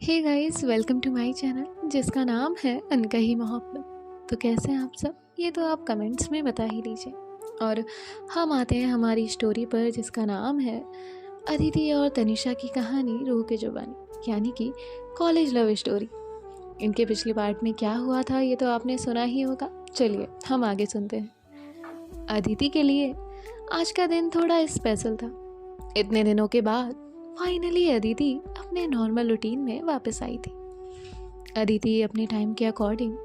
Hey guys, welcome to my channel जिसका नाम है अनकही मोहब्बत। तो कैसे हैं आप सब? ये तो आप कमेंट्स में बता ही दीजिए। और हम आते हैं हमारी स्टोरी पर जिसका नाम है अदिति और तनिषा की कहानी रूह के जुबानी, यानी कि कॉलेज लव स्टोरी। इनके पिछले पार्ट में क्या हुआ था ये तो आपने सुना ही होगा। चलिए हम आगे सुनते हैं। अदिति के लिए आज का दिन थोड़ा स्पेशल था। इतने दिनों के बाद फाइनली अदिति अपने नॉर्मल रूटीन में वापस आई थी। अदिति अपने टाइम के अकॉर्डिंग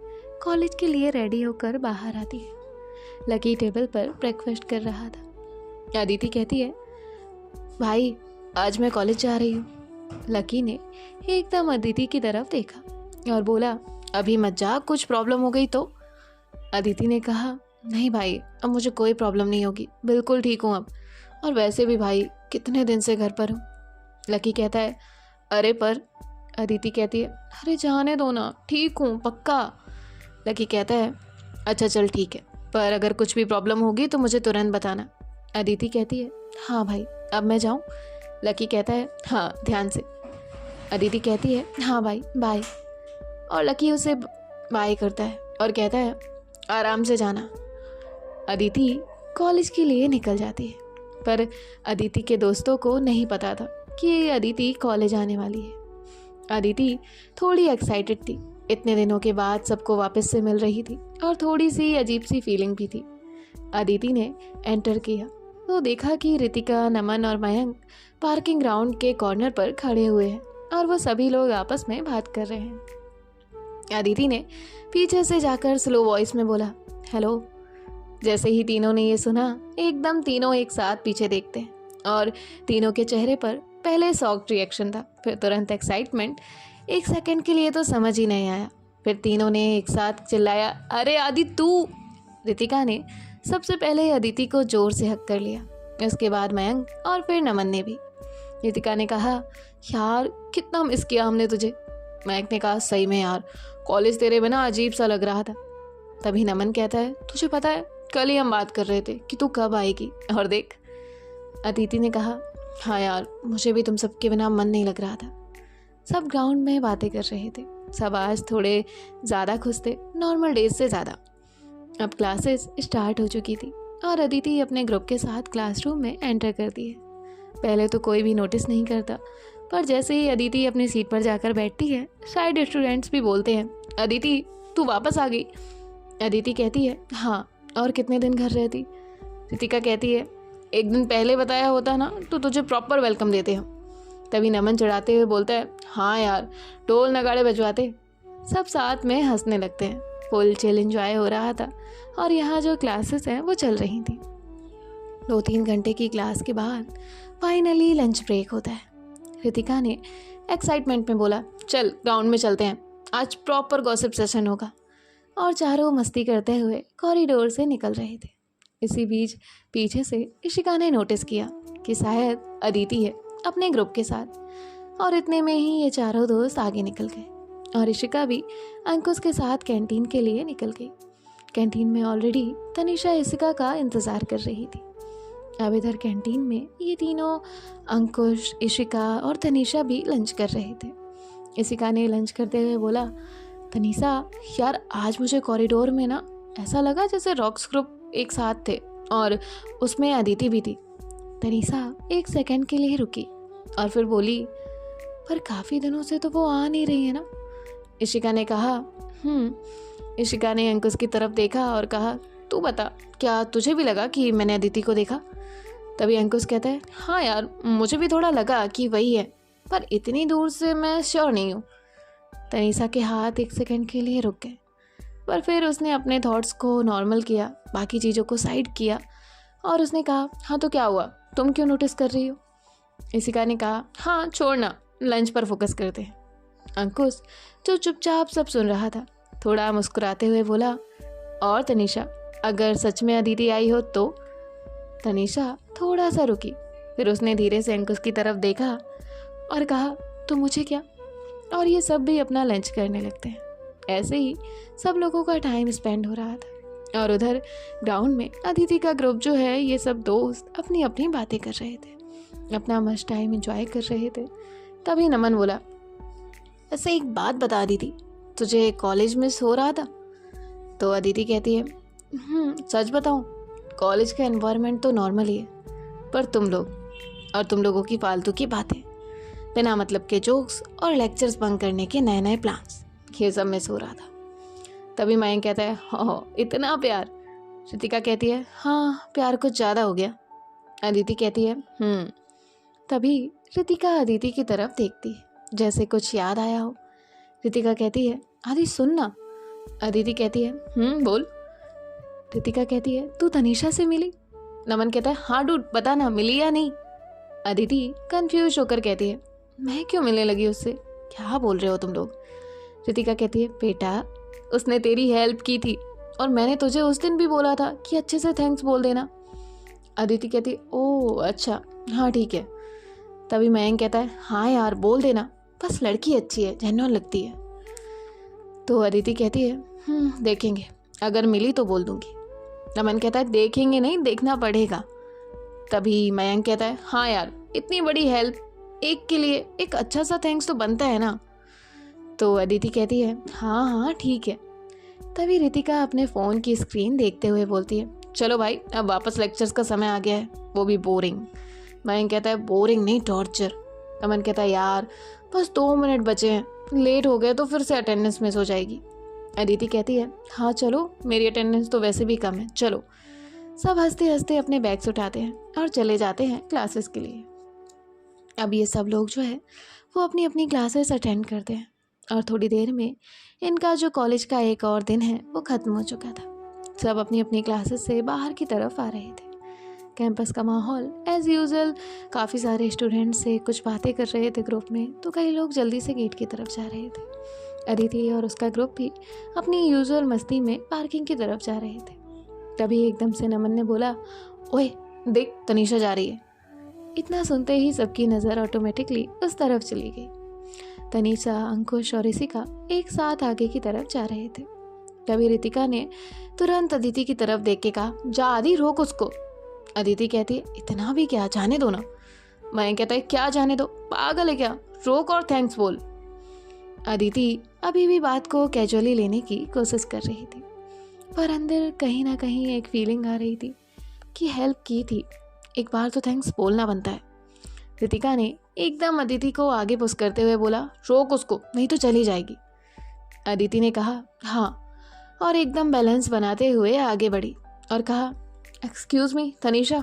कॉलेज के लिए रेडी होकर बाहर आती है। लकी टेबल पर ब्रेकफास्ट कर रहा था। अदिति कहती है, भाई आज मैं कॉलेज जा रही हूँ। लकी ने एकदम अदिति की तरफ देखा और बोला, अभी मत जा, कुछ प्रॉब्लम हो गई तो। अदिति ने कहा, नहीं भाई, अब मुझे कोई प्रॉब्लम नहीं होगी, बिल्कुल ठीक हूँ अब। और वैसे भी भाई कितने दिन से घर पर हूँ। लकी कहता है, अरे पर। अदिति कहती है, अरे जाने दो ना, ठीक हूँ पक्का। लकी कहता है, अच्छा चल ठीक है, पर अगर कुछ भी प्रॉब्लम होगी तो मुझे तुरंत बताना। अदिति कहती है, हाँ भाई अब मैं जाऊँ? लकी कहता है, हाँ ध्यान से। अदिति कहती है, हाँ भाई बाय। और लकी उसे बाय करता है और कहता है, आराम से जाना। अदिति कॉलेज के लिए निकल जाती है, पर अदिति के दोस्तों को नहीं पता था कि अदिति कॉलेज आने वाली है। अदिति थोड़ी एक्साइटेड थी, इतने दिनों के बाद सबको वापस से मिल रही थी और थोड़ी सी अजीब सी फीलिंग भी थी। अदिति ने एंटर किया तो देखा कि रितिका, नमन और मयंक पार्किंग ग्राउंड के कॉर्नर पर खड़े हुए हैं और वो सभी लोग आपस में बात कर रहे हैं। अदिति ने पीछे से जाकर स्लो वॉइस में बोला, हेलो। जैसे ही तीनों ने ये सुना, एकदम तीनों एक साथ पीछे देखते हैं और तीनों के चेहरे पर पहले शॉक्ड रिएक्शन था, फिर तुरंत एक्साइटमेंट। एक सेकंड के लिए तो समझ ही नहीं आया। फिर तीनों ने एक साथ चिल्लाया, अरे आदि तू। रितिका ने सबसे पहले अदिति को जोर से हक कर लिया, उसके बाद मयंक और फिर नमन ने भी। रितिका ने कहा, यार कितना मिस किया हमने तुझे। मयंक ने कहा, सही में यार, कॉलेज तेरे बिना अजीब सा लग रहा था। तभी नमन कहता है, तुझे पता है कल ही हम बात कर रहे थे कि तू कब आएगी, और देख। अदिति ने कहा, हाँ यार मुझे भी तुम सबके बिना मन नहीं लग रहा था। सब ग्राउंड में बातें कर रहे थे। सब आज थोड़े ज़्यादा खुश थे, नॉर्मल डेज से ज़्यादा। अब क्लासेस स्टार्ट हो चुकी थी और अदिति अपने ग्रुप के साथ क्लासरूम में एंटर करती है। पहले तो कोई भी नोटिस नहीं करता, पर जैसे ही अदिति अपनी सीट पर जाकर बैठती है, साइड स्टूडेंट्स भी बोलते हैं, अदिति तू वापस आ गई। अदिति कहती है, हाँ, और कितने दिन घर रहती। रितिका कहती है, एक दिन पहले बताया होता ना तो तुझे प्रॉपर वेलकम देते हम। तभी नमन चढ़ाते हुए बोलता है, हाँ यार, ढोल नगाड़े बजवाते। सब साथ में हंसने लगते हैं। फुल चिल एंजॉय हो रहा था और यहाँ जो क्लासेस हैं वो चल रही थी। 2-3 घंटे की क्लास के बाद फाइनली लंच ब्रेक होता है। रितिका ने एक्साइटमेंट में बोला, चल ग्राउंड में चलते हैं, आज प्रॉपर गॉसिप सेशन होगा। और चारों मस्ती करते हुए कॉरिडोर से निकल रहे थे। इसी बीच पीछे से इशिका ने नोटिस किया कि शायद अदिति है अपने ग्रुप के साथ, और इतने में ही ये चारों दोस्त आगे निकल गए और इशिका भी अंकुश के साथ कैंटीन के लिए निकल गई। कैंटीन में ऑलरेडी तनिषा इशिका का इंतज़ार कर रही थी। अब इधर कैंटीन में ये तीनों, अंकुश, इशिका और तनिषा भी लंच कर रहे थे। इशिका ने लंच करते हुए बोला, तनिषा यार आज मुझे कॉरिडोर में ना ऐसा लगा जैसे रॉक्स ग्रुप एक साथ थे और उसमें अदिति भी थी। तनिषा एक सेकंड के लिए रुकी और फिर बोली, पर काफ़ी दिनों से तो वो आ नहीं रही है ना। इशिका ने कहा, इशिका ने अंकुश की तरफ देखा और कहा, तू बता, क्या तुझे भी लगा कि मैंने अदिति को देखा? तभी अंकुश कहता है, हाँ यार मुझे भी थोड़ा लगा कि वही है, पर इतनी दूर से मैं श्योर नहीं हूँ। तनिषा के हाथ एक सेकंड के लिए रुक गए, पर फिर उसने अपने थॉट्स को नॉर्मल किया, बाकी चीज़ों को साइड किया और उसने कहा, हाँ तो क्या हुआ, तुम क्यों नोटिस कर रही हो? इशिका ने कहा, हाँ छोड़ना, लंच पर फोकस करते हैं। अंकुश जो चुपचाप सब सुन रहा था, थोड़ा मुस्कुराते हुए बोला, और तनिषा अगर सच में अदिति आई हो तो? तनिषा थोड़ा सा रुकी, फिर उसने धीरे से अंकुश की तरफ देखा और कहा, तो मुझे क्या? और ये सब भी अपना लंच करने लगते हैं। ऐसे ही सब लोगों का टाइम स्पेंड हो रहा था और उधर ग्राउंड में अदिति का ग्रुप जो है, ये सब दोस्त अपनी अपनी बातें कर रहे थे, अपना मस्त टाइम एंजॉय कर रहे थे। तभी नमन बोला, ऐसे एक बात बता दी थी, तुझे कॉलेज मिस हो रहा था? तो अदिति कहती है, सच बताऊं, कॉलेज का एनवायरनमेंट तो नॉर्मल ही है, पर तुम लोग और तुम लोगों की फालतू की बातें, बिना मतलब के जोक्स और लेक्चर्स बंक करने के नए नए प्लान्स, ये सब मिस हो रहा था। तभी मयंक कहता है, हो इतना प्यार? रितिका कहती है, हाँ प्यार कुछ ज़्यादा हो गया। अदिति कहती है, तभी रितिका अदिति की तरफ देखती है, जैसे कुछ याद आया हो। रितिका कहती है, आदि सुन ना। अदिति कहती है, बोल। रितिका कहती है, तू तनीषा से मिली? नमन कहता है, हाँ डूड, बता ना, मिली या नहीं? अदिति कंफ्यूज होकर कहती है, मैं क्यों मिलने लगी उससे? क्या बोल रहे हो तुम लोग? रितिका कहती है, बेटा उसने तेरी हेल्प की थी और मैंने तुझे उस दिन भी बोला था कि अच्छे से थैंक्स बोल देना। अदिति कहती है, ओह अच्छा, हाँ ठीक है। तभी मयंक कहता है, हाँ यार बोल देना, बस लड़की अच्छी है, जेन्युइन लगती है। तो अदिति कहती है, देखेंगे, अगर मिली तो बोल दूंगी। नमन कहता है, देखेंगे नहीं, देखना पड़ेगा। तभी मयंक कहता है, हाँ यार इतनी बड़ी हेल्प एक के लिए एक अच्छा सा थैंक्स तो बनता है ना। तो अदिति कहती है, हाँ ठीक है। तभी रितिका अपने फ़ोन की स्क्रीन देखते हुए बोलती है, चलो भाई अब वापस लेक्चर्स का समय आ गया है, वो भी बोरिंग। मयंक कहता है, बोरिंग नहीं, टॉर्चर। नमन कहता है, यार बस 2 मिनट बचे हैं, लेट हो गए तो फिर से अटेंडेंस मिस हो जाएगी। अदिति कहती है, हाँ चलो, मेरी अटेंडेंस तो वैसे भी कम है, चलो। सब हंसते हंसते अपने बैग्स उठाते हैं और चले जाते हैं क्लासेस के लिए। अब ये सब लोग जो है वो अपनी अपनी क्लासेस अटेंड करते हैं और थोड़ी देर में इनका जो कॉलेज का एक और दिन है वो ख़त्म हो चुका था। सब अपनी अपनी क्लासेस से बाहर की तरफ आ रहे थे। कैंपस का माहौल एज़ यूजुअल, काफ़ी सारे स्टूडेंट्स से कुछ बातें कर रहे थे ग्रुप में, तो कई लोग जल्दी से गेट की तरफ जा रहे थे। अदिति और उसका ग्रुप भी अपनी यूजुअल मस्ती में पार्किंग की तरफ जा रहे थे। तभी एकदम से नमन ने बोला, ओए देख, तनीषा जा रही है। इतना सुनते ही सबकी नज़र ऑटोमेटिकली उस तरफ चली गई। तनीषा, अंकुश और ऋषिका एक साथ आगे की तरफ जा रहे थे। तभी रितिका ने तुरंत अदिति की तरफ देख के कहा, जा आदि, रोक उसको। अदिति कहती है, इतना भी क्या, जाने दो ना। मयंक कहता है, क्या जाने दो, पागल है क्या, रोक और थैंक्स बोल। अदिति अभी भी बात को कैजुअली लेने की कोशिश कर रही थी, पर अंदर कहीं ना कहीं एक फीलिंग आ रही थी कि हेल्प की थी, एक बार तो थैंक्स बोलना बनता है। रितिका ने एकदम अदिति को आगे पुश करते हुए बोला, रोक उसको, नहीं तो चली जाएगी। अदिति ने कहा, हाँ, और एकदम बैलेंस बनाते हुए आगे बढ़ी और कहा, एक्सक्यूज़ मी तनीषा।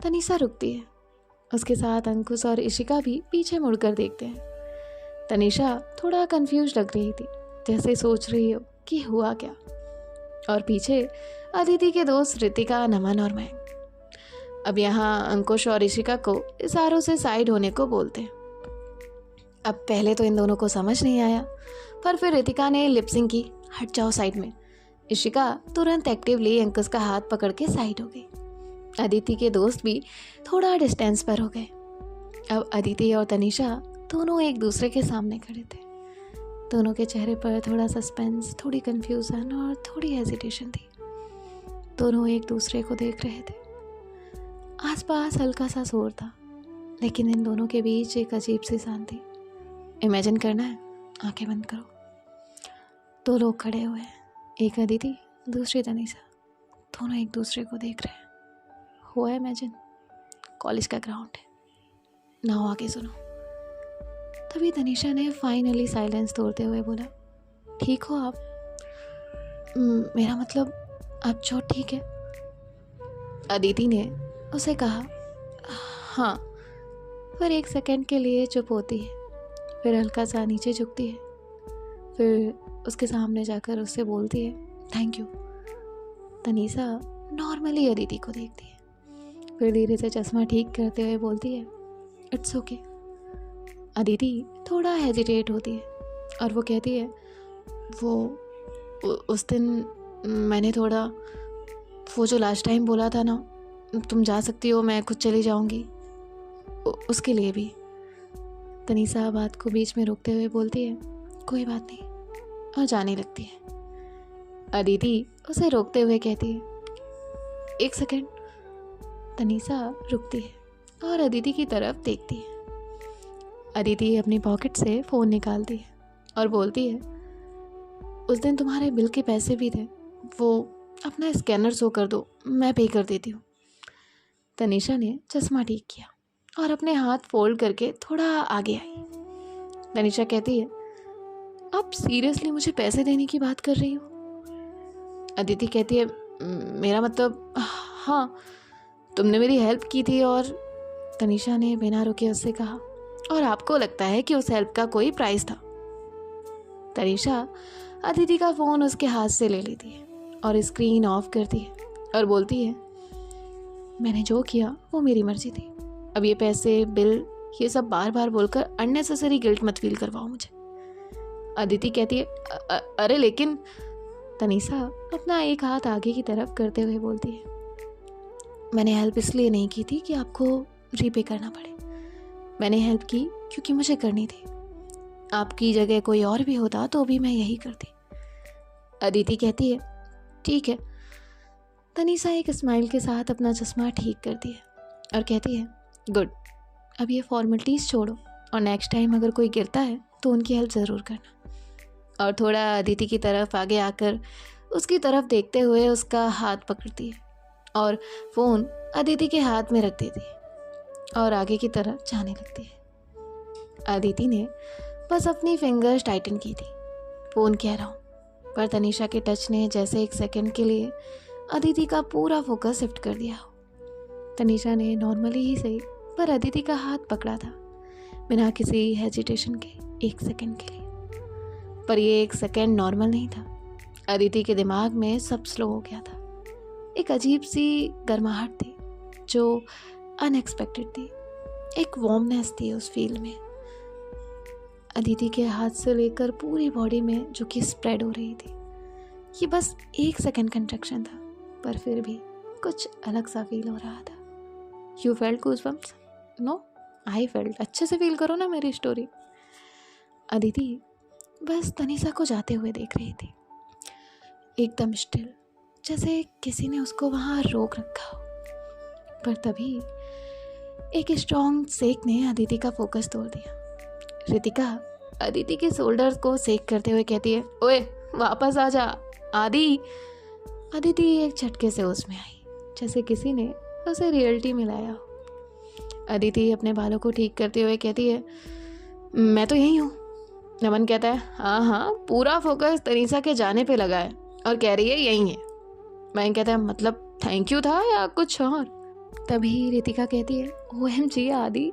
तनीषा रुकती है, उसके साथ अंकुश और इशिका भी पीछे मुड़कर देखते हैं। तनीषा थोड़ा कंफ्यूज लग रही थी, जैसे सोच रही हो कि हुआ क्या, और पीछे अदिति के दोस्त रितिका, नमन और मैं। अब यहाँ अंकुश और इशिका को इशारों से साइड होने को बोलते हैं। अब पहले तो इन दोनों को समझ नहीं आया, पर फिर रितिका ने लिपसिंग की, हट जाओ साइड में। इशिका तुरंत एक्टिवली अंकुश का हाथ पकड़ के साइड हो गई। अदिति के दोस्त भी थोड़ा डिस्टेंस पर हो गए। अब अदिति और तनीषा दोनों एक दूसरे के सामने खड़े थे। दोनों के चेहरे पर थोड़ा सस्पेंस, थोड़ी कंफ्यूजन और थोड़ी हेजिटेशन थी। दोनों एक दूसरे को देख रहे थे। आसपास हल्का सा शोर था, लेकिन इन दोनों के बीच एक अजीब सी शांति। इमेजिन करना है, आंखें बंद करो। 2 लोग खड़े हुए हैं, एक अदिति, दूसरी तनीषा, दोनों एक दूसरे को देख रहे हैं। हुआ इमेजिन, कॉलेज का ग्राउंड है। ना आगे सुनो। तभी तनीषा ने फाइनली साइलेंस तोड़ते हुए बोला, ठीक हो आप? मेरा मतलब, आप जो ठीक है? अदिति ने उसे कहा, हाँ। फिर 1 सेकंड के लिए चुप होती है, फिर हल्का सा नीचे झुकती है, फिर उसके सामने जाकर उससे बोलती है, thank you. Tanisha normally Aditi को देखती है, फिर धीरे से चश्मा ठीक करते हुए बोलती है, इट्स ओके। अदिति थोड़ा हेजिटेट होती है और वो कहती है, वो उस दिन मैंने थोड़ा, वो जो लास्ट टाइम बोला था ना, तुम जा सकती हो, मैं खुद चली जाऊंगी, उसके लिए भी। तनीषा बात को बीच में रोकते हुए बोलती है, कोई बात नहीं, और जाने लगती है। अदिति उसे रोकते हुए कहती है, 1 सेकंड। तनीषा रुकती है और अदिति की तरफ देखती है। अदिति अपनी पॉकेट से फ़ोन निकालती है और बोलती है, उस दिन तुम्हारे बिल के पैसे भी थे, वो अपना स्कैनर शो कर दो, मैं पे कर देती हूँ। तनीषा ने चश्मा ठीक किया और अपने हाथ फोल्ड करके थोड़ा आगे आई। तनीषा कहती है, आप सीरियसली मुझे पैसे देने की बात कर रही हो? अदिति कहती है, मेरा मतलब, हाँ, तुमने मेरी हेल्प की थी। और तनीषा ने बिना रुके उससे कहा, और आपको लगता है कि उस हेल्प का कोई प्राइस था? तनीषा अदिति का फ़ोन उसके हाथ से ले लेती है और स्क्रीन ऑफ करती है और बोलती है, मैंने जो किया वो मेरी मर्जी थी। अब ये पैसे, बिल, ये सब बार बार बोलकर अननेसेसरी गिल्ट मत फील करवाओ मुझे। अदिति कहती है, अरे लेकिन। तनीषा अपना एक हाथ आगे की तरफ करते हुए बोलती है, मैंने हेल्प इसलिए नहीं की थी कि आपको रीपे करना पड़े। मैंने हेल्प की क्योंकि मुझे करनी थी। आपकी जगह कोई और भी होता तो भी मैं यही करती। अदिति कहती है, ठीक है। तनीषा एक स्माइल के साथ अपना चश्मा ठीक करती है और कहती है, गुड, अब ये फॉर्मेलिटीज़ छोड़ो और नेक्स्ट टाइम अगर कोई गिरता है तो उनकी हेल्प ज़रूर करना। और थोड़ा अदिति की तरफ आगे आकर उसकी तरफ देखते हुए उसका हाथ पकड़ती है और फ़ोन अदिति के हाथ में रख देती है और आगे की तरफ जाने लगती है। अदिति ने बस अपनी फिंगर्स टाइटन की थी, फ़ोन कह रहा हूँ, पर तनीषा के टच ने जैसे एक सेकंड के लिए अदिति का पूरा फोकस शिफ्ट कर दिया हो। तनीषा ने नॉर्मली ही सही पर अदिति का हाथ पकड़ा था, बिना किसी हेजिटेशन के, एक सेकंड के लिए। पर ये एक सेकंड नॉर्मल नहीं था। अदिति के दिमाग में सब स्लो हो गया था। एक अजीब सी गर्माहट थी जो अनएक्सपेक्टेड थी। एक वार्मनेस थी उस फील में, अदिति के हाथ से लेकर पूरी बॉडी में, जो कि स्प्रेड हो रही थी। ये बस एक सेकंड कंट्रैक्शन था, पर फिर भी कुछ अलग सा फील हो रहा था। You felt goosebumps? No, I felt. अच्छे से फील करो ना मेरी स्टोरी। अदिति बस तनीषा को जाते हुए देख रही थी, एकदम स्टिल, जैसे किसी ने उसको वहाँ रोक रखा हो। पर तभी एक स्ट्रॉन्ग सेक ने अदिति का फोकस तोड़ दिया। रितिका अदिति के शोल्डर को सेक करते हुए कहती है, ओए वापस आ जा आदि। अदिति एक झटके से उसमें आई, जैसे किसी ने उसे रियलिटी में लाया हो। अदिति अपने बालों को ठीक करते हुए कहती है, मैं तो यही हूँ। नमन कहता है, हाँ हाँ, पूरा फोकस तनीषा के जाने पे लगा है और कह रही है यही है। मैं कहता है, मतलब थैंक यू था या कुछ और? तभी रितिका कहती है, OMG आदि,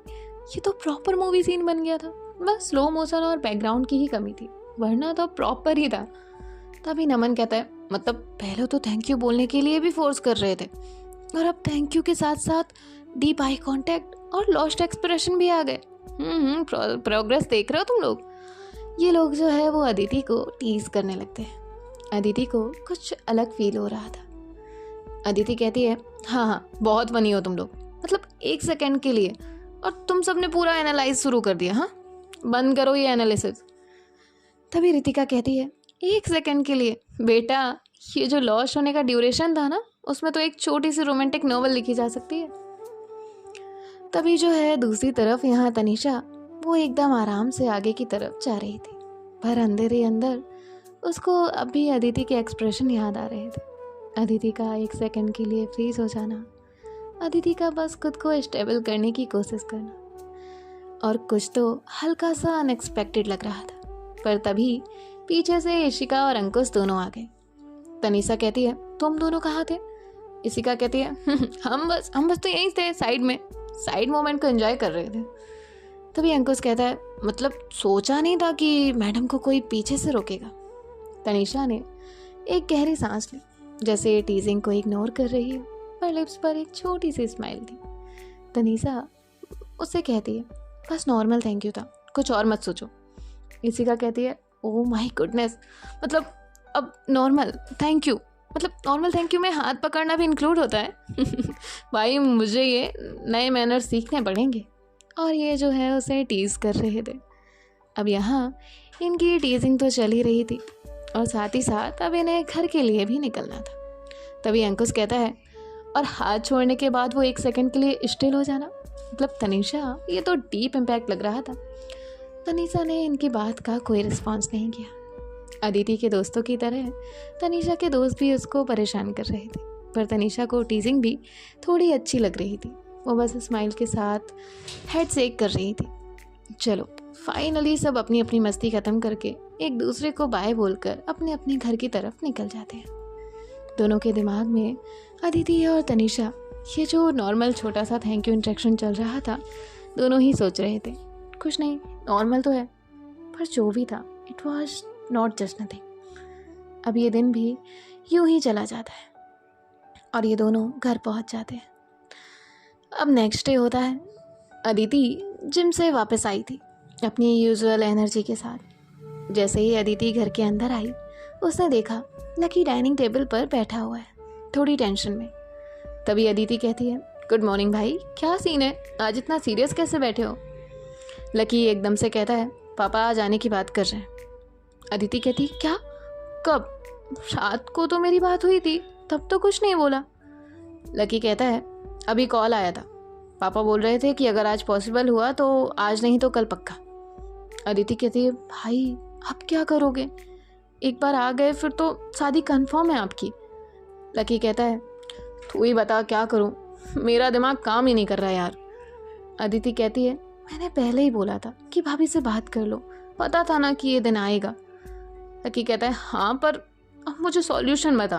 ये तो प्रॉपर मूवी सीन बन गया था, बस स्लो मोशन और बैकग्राउंड की ही कमी थी, वरना तो प्रॉपर ही था। तभी नमन कहता है, मतलब पहले तो थैंक यू बोलने के लिए भी फोर्स कर रहे थे और अब थैंक यू के साथ साथ डीप आई कॉन्टैक्ट और लॉस्ट एक्सप्रेशन भी आ गए। प्रोग्रेस देख रहे हो तुम लोग? ये लोग जो है वो अदिति को टीज करने लगते हैं। अदिति को कुछ अलग फील हो रहा था। अदिति कहती है, हाँ हाँ, बहुत फनी हो तुम लोग, मतलब एक सेकंड के लिए, और तुम सबने पूरा एनालाइज शुरू कर दिया। हाँ, बंद करो ये एनालिसिस। तभी रितिका कहती है, एक सेकंड के लिए बेटा, ये जो लॉस्ट होने का ड्यूरेशन था ना, उसमें तो एक छोटी सी रोमांटिक नॉवल लिखी जा सकती है। तभी जो है दूसरी तरफ यहाँ तनीषा वो एकदम आराम से आगे की तरफ जा रही थी, पर अंदर ही अंदर उसको अभी अदिति के एक्सप्रेशन याद आ रहे थे। अदिति का एक सेकंड के लिए फ्रीज हो जाना, अदिति का बस खुद को स्टेबल करने की कोशिश करना, और कुछ तो हल्का सा अनएक्सपेक्टेड लग रहा था। पर तभी पीछे से इशिका और अंकुश दोनों आ गए। तनीषा कहती है, तुम दोनों कहाँ थे? इशिका कहती है, हम बस तो यहीं थे, साइड मोमेंट को एंजॉय कर रहे थे। तभी अंकुश कहता है, मतलब सोचा नहीं था कि मैडम को कोई पीछे से रोकेगा। तनीषा ने एक गहरी सांस ली, जैसे टीजिंग को इग्नोर कर रही हो, पर लिप्स पर एक छोटी सी स्माइल थी। तनीषा उससे कहती है, बस नॉर्मल थैंक यू था, कुछ और मत सोचो। इशिका कहती है, ओह माय गुडनेस, मतलब अब नॉर्मल थैंक यू, मतलब नॉर्मल थैंक यू में हाथ पकड़ना भी इंक्लूड होता है? भाई मुझे ये नए मैनर सीखने पड़ेंगे। और ये जो है उसे टीज़ कर रहे थे। अब यहाँ इनकी टीजिंग तो चल ही रही थी और साथ ही साथ अब इन्हें घर के लिए भी निकलना था। तभी अंकुश कहता है, और हाथ छोड़ने के बाद वो एक सेकंड के लिए स्टिल हो जाना, मतलब तनीषा, ये तो डीप इम्पैक्ट लग रहा था। तनीषा ने इनकी बात का कोई रिस्पॉन्स नहीं किया। अदिति के दोस्तों की तरह तनीषा के दोस्त भी उसको परेशान कर रहे थे, पर तनीषा को टीजिंग भी थोड़ी अच्छी लग रही थी। वो बस स्माइल के साथ हेड शेक कर रही थी। चलो फाइनली सब अपनी अपनी मस्ती ख़त्म करके एक दूसरे को बाय बोलकर अपने अपने घर की तरफ निकल जाते हैं। दोनों के दिमाग में अदिति और तनीषा, ये जो नॉर्मल छोटा सा थैंक यू इंटरेक्शन चल रहा था, दोनों ही सोच रहे थे कुछ नहीं, नॉर्मल तो है, पर जो भी था it was not just nothing. अब ये दिन भी यूं ही चला जाता है और ये दोनों घर पहुंच जाते हैं। अब नेक्स्ट डे होता है। अदिति जिम से वापस आई थी अपनी यूजुअल एनर्जी के साथ। जैसे ही अदिति घर के अंदर आई, उसने देखा लकी डाइनिंग टेबल पर बैठा हुआ है, थोड़ी टेंशन में। तभी अदिति कहती है, गुड मॉर्निंग भाई, क्या सीन है, आज इतना सीरियस कैसे बैठे हो? लकी एकदम से कहता है, पापा आज आने की बात कर रहे हैं। अदिति कहती, क्या, कब? रात को तो मेरी बात हुई थी, तब तो कुछ नहीं बोला। लकी कहता है, अभी कॉल आया था, पापा बोल रहे थे कि अगर आज पॉसिबल हुआ तो आज, नहीं तो कल पक्का। अदिति कहती है, भाई अब क्या करोगे, एक बार आ गए फिर तो शादी कंफर्म है आपकी। लकी कहता है, तू ही बता क्या करूं, मेरा दिमाग काम ही नहीं कर रहा यार। अदिति कहती है, मैंने पहले ही बोला था कि भाभी से बात कर लो, पता था ना कि ये दिन आएगा। लकी कहता है, हाँ पर अब मुझे सॉल्यूशन बता।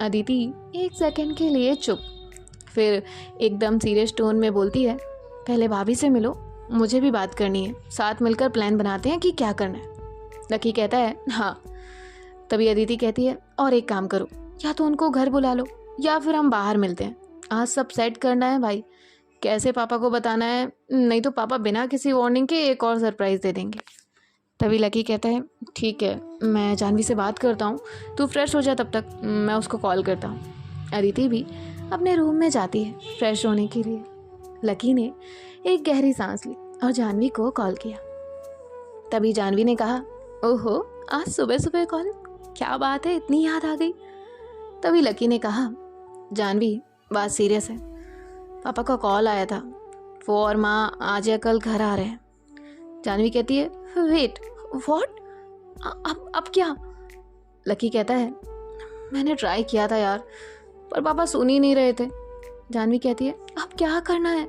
अदिति एक सेकंड के लिए चुप, फिर एकदम सीरियस टोन में बोलती है, पहले भाभी से मिलो, मुझे भी बात करनी है, साथ मिलकर प्लान बनाते हैं कि क्या करना है। लकी कहता है, हाँ। तभी अदिति कहती है, और एक काम करो, या तो उनको घर बुला लो या फिर हम बाहर मिलते हैं, आज सब सेट करना है भाई, कैसे पापा को बताना है, नहीं तो पापा बिना किसी वार्निंग के एक और सरप्राइज़ दे देंगे। तभी लकी कहता है, ठीक है, मैं जानवी से बात करता हूँ, तू फ्रेश हो जा, तब तक मैं उसको कॉल करता हूँ। अदिति भी अपने रूम में जाती है फ्रेश होने के लिए। लकी ने एक गहरी सांस ली और जानवी को कॉल किया। तभी जानवी ने कहा, ओहो आज सुबह सुबह कॉल, क्या बात है, इतनी याद आ गई? तभी लकी ने कहा, जानवी बात सीरियस है, पापा का कॉल आया था, वो और माँ आज या कल घर आ रहे हैं। जानवी कहती है, वेट व्हाट, अब क्या? लकी कहता है, मैंने ट्राई किया था यार, पर पापा सुन ही नहीं रहे थे। जानवी कहती है, अब क्या करना है?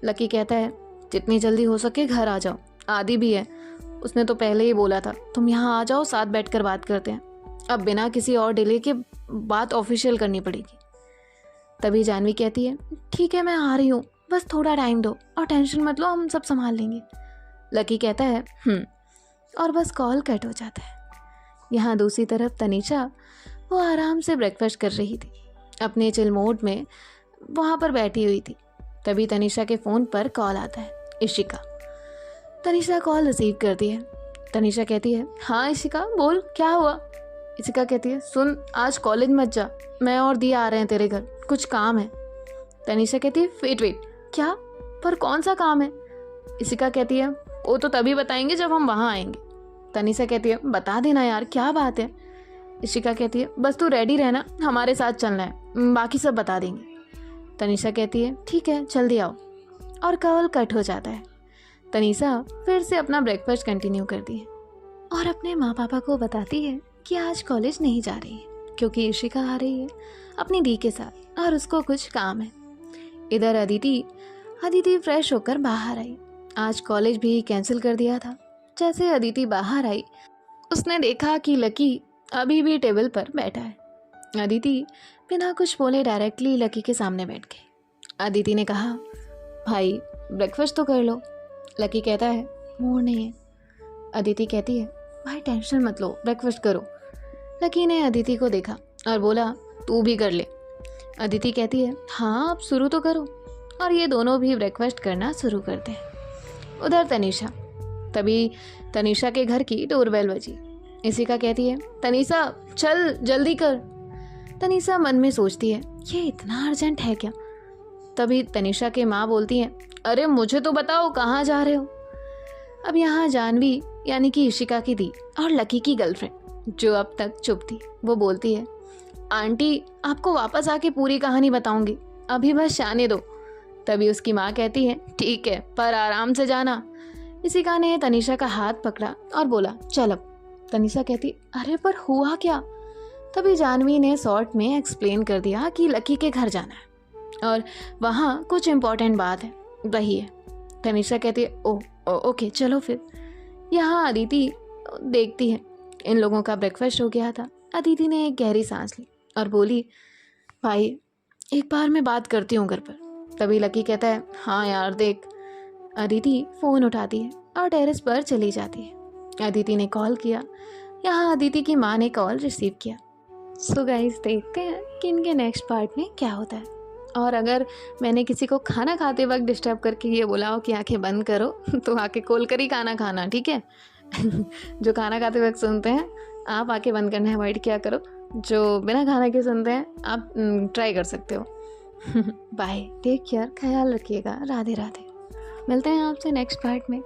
लकी कहता है, जितनी जल्दी हो सके घर आ जाओ, आदि भी है, उसने तो पहले ही बोला था तुम यहाँ आ जाओ, साथ बैठकर बात करते हैं, अब बिना किसी और डिले के बात ऑफिशियल करनी पड़ेगी। तभी जानवी कहती है, ठीक है मैं आ रही हूँ, बस थोड़ा टाइम दो और टेंशन मत लो, हम सब संभाल लेंगे। लकी कहता है, और बस कॉल कट हो जाता है। यहाँ दूसरी तरफ तनीषा, वो आराम से ब्रेकफास्ट कर रही थी, अपने चिल मोड में वहाँ पर बैठी हुई थी। तभी तनीषा के फ़ोन पर कॉल आता है, इशिका। तनीषा कॉल रिसीव करती है। तनीषा कहती है, हाँ इशिका बोल, क्या हुआ? इशिका कहती है, सुन आज कॉलेज मत जा, मैं और दिया आ रहे हैं तेरे घर, कुछ काम है। तनीषा कहती है, वेट क्या, पर कौन सा काम है? इशिका कहती है, वो तो तभी बताएंगे जब हम वहाँ आएंगे। तनीषा कहती है, बता देना यार, क्या बात है? इशिका कहती है, बस तू रेडी रहना, हमारे साथ चलना है, बाकी सब बता देंगे। तनीषा कहती है, ठीक है जल्दी आओ, और कॉल कट हो जाता है। तनीषा फिर से अपना ब्रेकफास्ट कंटिन्यू करती है और अपने माँ पापा को बताती है कि आज कॉलेज नहीं जा रही है क्योंकि इशिका आ रही है अपनी दी के साथ और उसको कुछ काम है। इधर अदिति फ्रेश होकर बाहर आई। आज कॉलेज भी कैंसिल कर दिया था। जैसे अदिति बाहर आई, उसने देखा कि लकी अभी भी टेबल पर बैठा है। अदिति बिना कुछ बोले डायरेक्टली लकी के सामने बैठ गई। अदिति ने कहा, भाई ब्रेकफास्ट तो कर लो। लकी कहता है, मूड नहीं है। अदिति कहती है, भाई टेंशन मत लो, ब्रेकफास्ट करो। लकी ने अदिति को देखा और बोला, तू भी कर ले। अदिति कहती है, हाँ आप शुरू तो करो, और ये दोनों भी ब्रेकफास्ट करना शुरू करते हैं। उधर तभी तनीषा के घर की डोरबेल बजी। इशिका कहती है, तनीषा चल जल्दी कर। तनीषा मन में सोचती है, ये इतना अर्जेंट है क्या? तभी तनीषा के माँ बोलती हैं, अरे मुझे तो बताओ कहाँ जा रहे हो? अब यहाँ जानवी यानी कि इशिका की दी और लकी की गर्लफ्रेंड जो अब तक चुप थी, वो बोलती है, आंटी आपको वापस आके पूरी कहानी बताऊंगी, अभी बस जाने दो। तभी उसकी माँ कहती है, ठीक है पर आराम से जाना। इशिका ने तनीषा का हाथ पकड़ा और बोला, चल अब। तनीषा कहती, अरे पर हुआ क्या? तभी जानवी ने शॉर्ट में एक्सप्लेन कर दिया कि लकी के घर जाना है और वहाँ कुछ इम्पोर्टेंट बात है, वही है। तनीषा कहती है, ओके चलो फिर। यहाँ अदिति देखती है इन लोगों का ब्रेकफास्ट हो गया था। अदिति ने एक गहरी सांस ली और बोली, भाई एक बार मैं बात करती हूँ घर पर। तभी लकी कहता है, हाँ यार देख। अदिति फ़ोन उठाती है और टेरेस पर चली जाती है। अदिति ने कॉल किया। यहाँ अदिति की माँ ने कॉल रिसीव किया। सो गाइस, देखते हैं कि इनके नेक्स्ट पार्ट में क्या होता है। और अगर मैंने किसी को खाना खाते वक्त डिस्टर्ब करके ये बोला हो कि आंखें बंद करो तो आके खोल कर ही खाना खाना, ठीक है? जो खाना खाते वक्त सुनते हैं आप आंखें बंद करना अवॉइड किया करो। जो बिना खाना के सुनते हैं आप ट्राई कर सकते हो। बाय, टेक केयर, ख्याल रखिएगा। राधे राधे। मिलते हैं आपसे नेक्स्ट पार्ट में।